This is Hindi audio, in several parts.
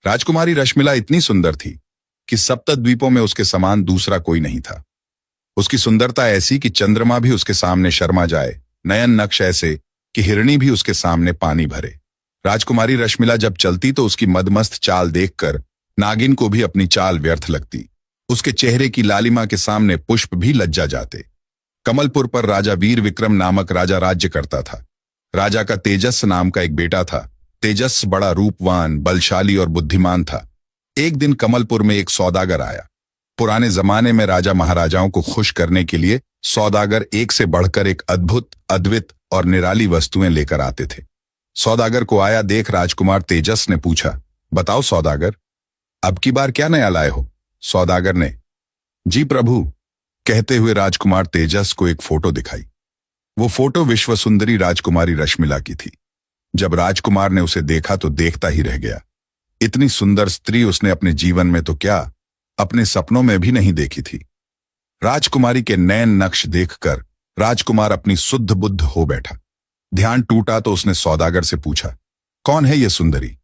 राजकुमारी रश्मिला इतनी सुंदर थी कि सप्तद्वीपों में उसके समान दूसरा कोई नहीं था। उसकी सुंदरता ऐसी कि चंद्रमा भी उसके सामने शर्मा जाए, नयन नक्श ऐसे कि हिरणी भी उसके सामने पानी भरे। राजकुमारी रश्मिला जब चलती तो उसकी मदमस्त चाल देखकर नागिन को भी अपनी चाल व्यर्थ लगती। उसके चेहरे की लालिमा के सामने पुष्प भी लज्जा जाते। कमलपुर पर राजा वीर विक्रम नामक राजा राज्य करता था। राजा का तेजस नाम का एक बेटा था। तेजस बड़ा रूपवान, बलशाली और बुद्धिमान था। एक दिन कमलपुर में एक सौदागर आया। पुराने जमाने में राजा महाराजाओं को खुश करने के लिए सौदागर एक से बढ़कर एक अद्भुत, अद्वित और निराली वस्तुएं लेकर आते थे। सौदागर को आया देख राजकुमार तेजस ने पूछा, बताओ सौदागर, अब की बार क्या नया लाए हो? सौदागर ने जी प्रभु कहते हुए राजकुमार तेजस को एक फोटो दिखाई। वो फोटो विश्व सुंदरी राजकुमारी रश्मिला की थी। जब राजकुमार ने उसे देखा तो देखता ही रह गया। इतनी सुंदर स्त्री उसने अपने जीवन में तो क्या, अपने सपनों में भी नहीं देखी थी। राजकुमारी के नयन नक्श देखकर राजकुमार अपनी शुद्ध बुद्ध हो बैठा। ध्यान टूटा तो उसने सौदागर से पूछा, कौन है ये सुंदरी?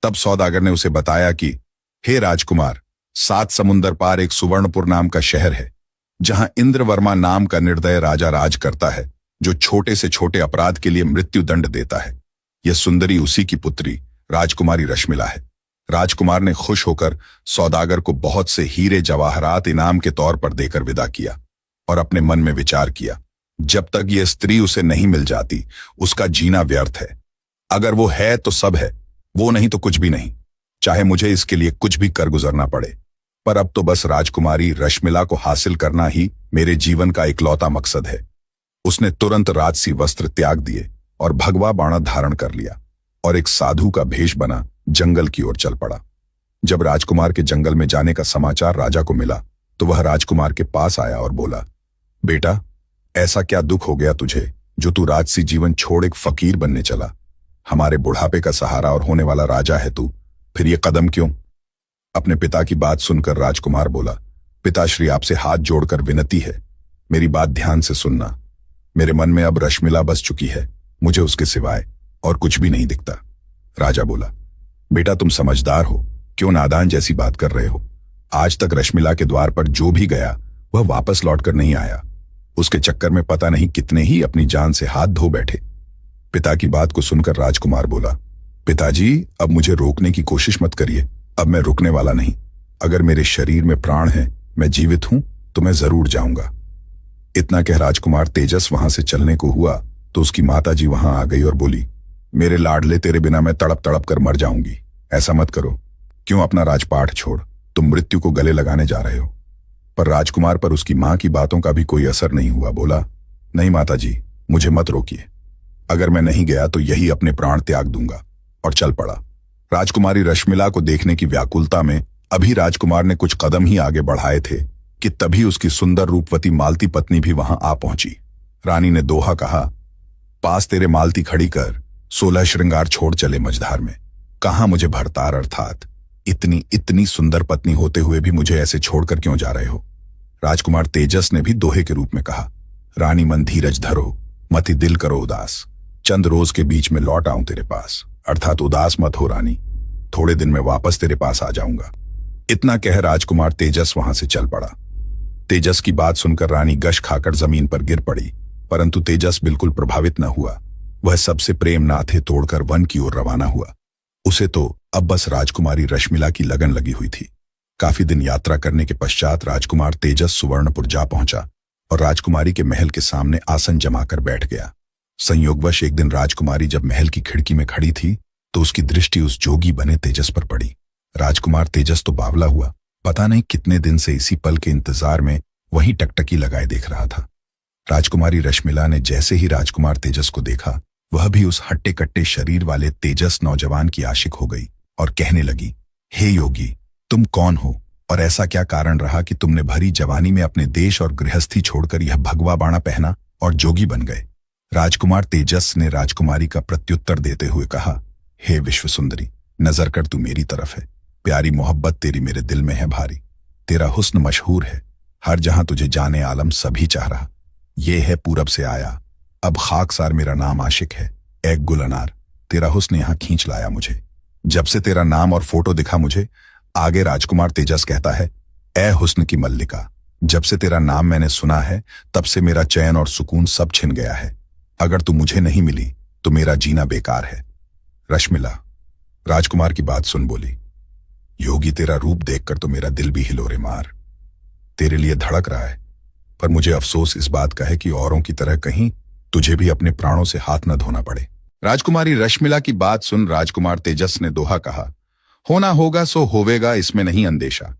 तब सौदागर ने उसे बताया कि हे राजकुमार, 7 समुंदर पार एक सुवर्णपुर नाम का शहर है, जहां इंद्रवर्मा नाम का निर्दय राजा राज करता है, जो छोटे से छोटे अपराध के लिए मृत्यु दंड देता है। यह सुंदरी उसी की पुत्री राजकुमारी रश्मिला है। राजकुमार ने खुश होकर सौदागर को बहुत से हीरे जवाहरात इनाम के तौर पर देकर विदा किया और अपने मन में विचार किया, जब तक यह स्त्री उसे नहीं मिल जाती उसका जीना व्यर्थ है। अगर वो है तो सब है, वो नहीं तो कुछ भी नहीं, चाहे मुझे इसके लिए कुछ भी कर गुजरना पड़े। पर अब तो बस राजकुमारी रश्मिला को हासिल करना ही मेरे जीवन का इकलौता मकसद है। उसने तुरंत राजसी वस्त्र त्याग दिए और भगवा बाणा धारण कर लिया और एक साधु का भेष बना जंगल की ओर चल पड़ा। जब राजकुमार के जंगल में जाने का समाचार राजा को मिला तो वह राजकुमार के पास आया और बोला, बेटा, ऐसा क्या दुख हो गया तुझे जो तू राजसी जीवन छोड़ एक फकीर बनने चला? हमारे बुढ़ापे का सहारा और होने वाला राजा है तू, फिर ये कदम क्यों? अपने पिता की बात सुनकर राजकुमार बोला, पिताश्री, आपसे हाथ जोड़कर विनती है, मेरी बात ध्यान से सुनना। मेरे मन में अब रश्मिला बस चुकी है, मुझे उसके सिवाय और कुछ भी नहीं दिखता। राजा बोला, बेटा, तुम समझदार हो, क्यों नादान जैसी बात कर रहे हो? आज तक रश्मिला के द्वार पर जो भी गया वह वापस लौटकर नहीं आया। उसके चक्कर में पता नहीं कितने ही अपनी जान से हाथ धो बैठे। पिता की बात को सुनकर राजकुमार बोला, पिताजी, अब मुझे रोकने की कोशिश मत करिए, अब मैं रुकने वाला नहीं। अगर मेरे शरीर में प्राण है, मैं जीवित हूं, तो मैं जरूर जाऊंगा। इतना कह राजकुमार तेजस वहां से चलने को हुआ तो उसकी माताजी वहां आ गई और बोली, मेरे लाडले, तेरे बिना मैं तड़प तड़प कर मर जाऊंगी। ऐसा मत करो, क्यों अपना राजपाट छोड़, तुम मृत्यु को गले लगाने जा रहे हो। पर राजकुमार पर उसकी मां की बातों का भी कोई असर नहीं हुआ। बोला, नहीं माताजी, मुझे मत रोकिए, अगर मैं नहीं गया तो यही अपने प्राण त्याग दूंगा, और चल पड़ा। राजकुमारी रश्मिला को देखने की व्याकुलता में अभी राजकुमार ने कुछ कदम ही आगे बढ़ाए थे कि तभी उसकी सुंदर रूपवती मालती पत्नी भी वहां आ पहुंची। रानी ने दोहा कहा, पास तेरे मालती खड़ी कर, 16 श्रृंगार छोड़ चले मझधार में। कहां मुझे भरतार, अर्थात इतनी इतनी सुंदर पत्नी होते हुए भी मुझे ऐसे छोड़कर क्यों जा रहे हो? राजकुमार तेजस ने भी दोहे के रूप में कहा, रानी मन धीरज धरो, मति दिल करो उदास, चंद रोज के बीच में लौट आऊं तेरे पास, अर्थात उदास मत हो रानी, थोड़े दिन में वापस तेरे पास आ जाऊंगा। इतना कह राजकुमार तेजस वहां से चल पड़ा। तेजस की बात सुनकर रानी गश खाकर जमीन पर गिर पड़ी, परंतु तेजस बिल्कुल प्रभावित न हुआ। वह सबसे प्रेम नाथे तोड़कर वन की ओर रवाना हुआ। उसे तो अब बस राजकुमारी रश्मिला की लगन लगी हुई थी। काफी दिन यात्रा करने के पश्चात राजकुमार तेजस सुवर्णपुर जा पहुंचा और राजकुमारी के महल के सामने आसन जमाकर बैठ गया। संयोगवश एक दिन राजकुमारी जब महल की खिड़की में खड़ी थी तो उसकी दृष्टि उस जोगी बने तेजस पर पड़ी। राजकुमार तेजस तो बावला हुआ, पता नहीं कितने दिन से इसी पल के इंतजार में वहीं टकटकी लगाए देख रहा था। राजकुमारी रश्मिला ने जैसे ही राजकुमार तेजस को देखा, वह भी उस हट्टे कट्टे शरीर वाले तेजस नौजवान की आशिक हो गई और कहने लगी, हे योगी, तुम कौन हो और ऐसा क्या कारण रहा कि तुमने भरी जवानी में अपने देश और गृहस्थी छोड़कर यह भगवा बाणा पहना और जोगी बन गए? राजकुमार तेजस ने राजकुमारी का प्रत्युत्तर देते हुए कहा, हे विश्व सुंदरी, नजर कर, तू मेरी तरफ है, प्यारी मोहब्बत तेरी मेरे दिल में है भारी, तेरा हुस्न मशहूर है, हर जहां तुझे जाने आलम सभी चाह रहा। ये है पूरब से आया, अब खाकसार मेरा नाम आशिक है, एक गुल अनार, तेरा हुस्न यहां खींच लाया मुझे। जब से तेरा नाम और फोटो दिखा मुझे, आगे राजकुमार तेजस कहता है, ए हुस्न की मल्लिका, जब से तेरा नाम मैंने सुना है तब से मेरा चैन और सुकून सब छिन गया है। अगर तू मुझे नहीं मिली तो मेरा जीना बेकार है। रश्मिला राजकुमार की बात सुन बोली, योगी तेरा रूप देखकर तो मेरा दिल भी हिलोरे मार, तेरे लिए धड़क रहा है। पर मुझे अफसोस इस बात का है कि औरों की तरह कहीं तुझे भी अपने प्राणों से हाथ न धोना पड़े। राजकुमारी रश्मिला की बात सुन राजकुमार तेजस ने दोहा कहा, होना होगा सो होवेगा, इसमें नहीं अंदेशा।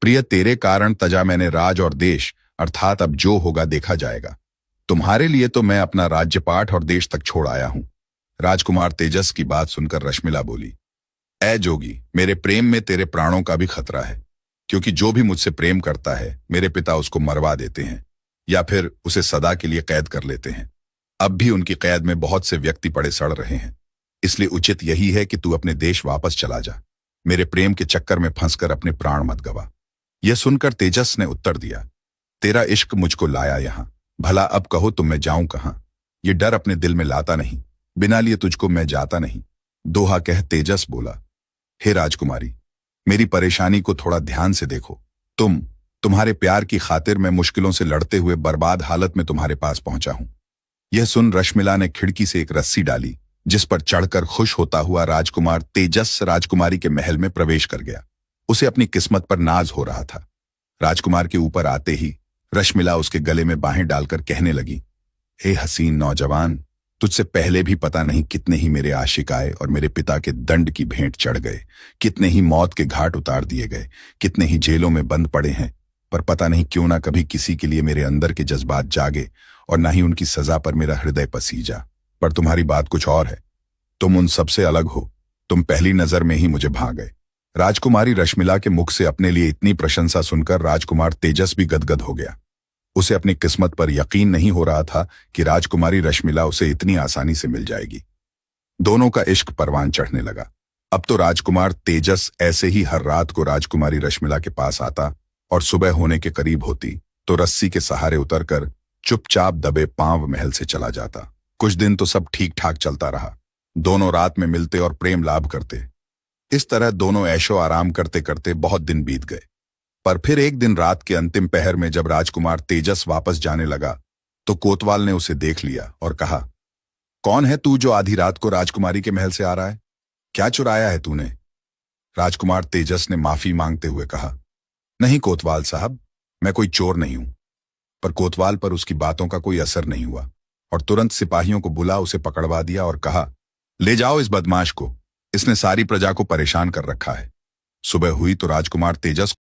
प्रिय, तेरे कारण तजा मैंने राज और देश, अर्थात अब जो होगा देखा जाएगा। तुम्हारे लिए तो मैं अपना राज्यपाठ और देश तक छोड़ आया हूं। राजकुमार तेजस की बात सुनकर रश्मिला बोली, ऐ जोगी, मेरे प्रेम में तेरे प्राणों का भी खतरा है, क्योंकि जो भी मुझसे प्रेम करता है मेरे पिता उसको मरवा देते हैं या फिर उसे सदा के लिए कैद कर लेते हैं। अब भी उनकी कैद में बहुत से व्यक्ति पड़े सड़ रहे हैं, इसलिए उचित यही है कि तू अपने देश वापस चला जा। मेरे प्रेम के चक्कर में फंसकर अपने प्राण मत गवा। यह सुनकर तेजस ने उत्तर दिया, तेरा इश्क मुझको लाया यहां, भला अब कहो तो मैं जाऊं कहां। ये डर अपने दिल में लाता नहीं, बिना लिए तुझको मैं जाता नहीं। दोहा कह तेजस बोला, हे राजकुमारी, मेरी परेशानी को थोड़ा ध्यान से देखो। तुम्हारे प्यार की खातिर मैं मुश्किलों से लड़ते हुए बर्बाद हालत में तुम्हारे पास पहुंचा हूं। यह सुन रश्मिला ने खिड़की से एक रस्सी डाली, जिस पर चढ़कर खुश होता हुआ राजकुमार तेजस राजकुमारी के महल में प्रवेश कर गया। उसे अपनी किस्मत पर नाज हो रहा था। राजकुमार के ऊपर आते ही रश्मिला उसके गले में बाहें डालकर कहने लगी, हे हसीन नौजवान, तुझसे पहले भी पता नहीं कितने ही मेरे आशिक आए और मेरे पिता के दंड की भेंट चढ़ गए, कितने ही मौत के घाट उतार दिए गए, कितने ही जेलों में बंद पड़े हैं, पर पता नहीं क्यों ना कभी किसी के लिए मेरे अंदर के जज्बात जागे और ना ही उनकी सजा पर मेरा हृदय पसीजा। पर तुम्हारी बात कुछ और है, तुम उन सबसे अलग हो। तुम पहली नजर में ही मुझे भा गए। राजकुमारी रश्मिला के मुख से अपने लिए इतनी प्रशंसा सुनकर राजकुमार तेजस भी गदगद हो गया। उसे अपनी किस्मत पर यकीन नहीं हो रहा था कि राजकुमारी रश्मिला उसे इतनी आसानी से मिल जाएगी। दोनों का इश्क परवान चढ़ने लगा। अब तो राजकुमार तेजस ऐसे ही हर रात को राजकुमारी रश्मिला के पास आता और सुबह होने के करीब होती तो रस्सी के सहारे उतरकर चुपचाप दबे पांव महल से चला जाता। कुछ दिन तो सब ठीक ठाक चलता रहा। दोनों रात में मिलते और प्रेम लाभ करते। इस तरह दोनों ऐशो आराम करते करते बहुत दिन बीत गए। पर फिर एक दिन रात के अंतिम पहर में जब राजकुमार तेजस वापस जाने लगा तो कोतवाल ने उसे देख लिया और कहा, कौन है तू जो आधी रात को राजकुमारी के महल से आ रहा है? क्या चुराया है तूने? राजकुमार तेजस ने माफी मांगते हुए कहा, नहीं कोतवाल साहब, मैं कोई चोर नहीं हूं। पर कोतवाल पर उसकी बातों का कोई असर नहीं हुआ और तुरंत सिपाहियों को बुला उसे पकड़वा दिया और कहा, ले जाओ इस बदमाश को, इसने सारी प्रजा को परेशान कर रखा है। सुबह हुई तो राजकुमार तेजस